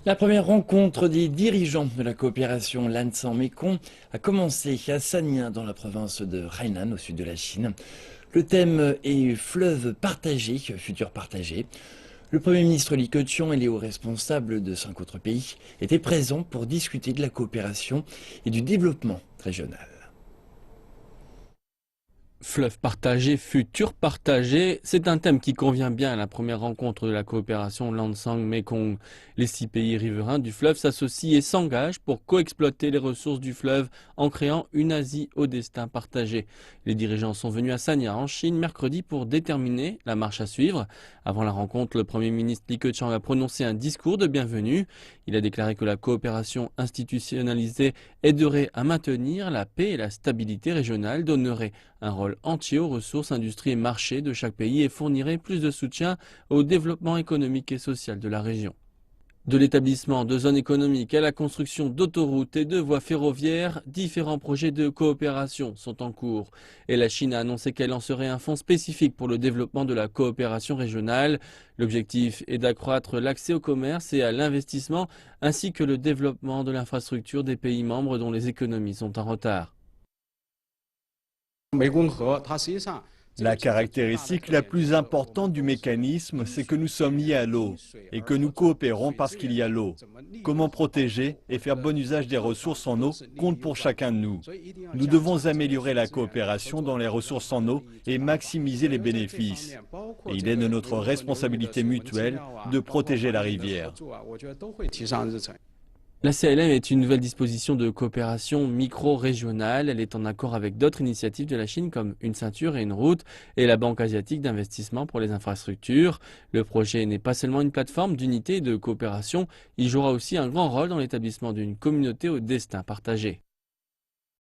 La première rencontre des dirigeants de la coopération Lanshan-Mekong a commencé à Sanya dans la province de Hainan au sud de la Chine. Le thème est fleuve partagé, futur partagé. Le Premier ministre Li Keqiang et les hauts responsables de 5 autres pays étaient présents pour discuter de la coopération et du développement régional. Fleuve partagé, futur partagé, c'est un thème qui convient bien à la première rencontre de la coopération Lanshan-Mekong. Les 6 pays riverains du fleuve s'associent et s'engagent pour coexploiter les ressources du fleuve en créant une Asie au destin partagé. Les dirigeants sont venus à Sanya en Chine mercredi pour déterminer la marche à suivre. Avant la rencontre, le Premier ministre Li Keqiang a prononcé un discours de bienvenue. Il a déclaré que la coopération institutionnalisée aiderait à maintenir la paix et la stabilité régionale, donnerait un rôle entier aux ressources, industries et marchés de chaque pays et fournirait plus de soutien au développement économique et social de la région. De l'établissement de zones économiques à la construction d'autoroutes et de voies ferroviaires, différents projets de coopération sont en cours. Et la Chine a annoncé qu'elle lancerait un fonds spécifique pour le développement de la coopération régionale. L'objectif est d'accroître l'accès au commerce et à l'investissement, ainsi que le développement de l'infrastructure des pays membres dont les économies sont en retard. La caractéristique la plus importante du mécanisme, c'est que nous sommes liés à l'eau et que nous coopérons parce qu'il y a l'eau. Comment protéger et faire bon usage des ressources en eau compte pour chacun de nous. Nous devons améliorer la coopération dans les ressources en eau et maximiser les bénéfices. Et il est de notre responsabilité mutuelle de protéger la rivière. La CLM est une nouvelle disposition de coopération micro-régionale. Elle est en accord avec d'autres initiatives de la Chine comme une ceinture et une route et la Banque asiatique d'investissement pour les infrastructures. Le projet n'est pas seulement une plateforme d'unité et de coopération, il jouera aussi un grand rôle dans l'établissement d'une communauté au destin partagé.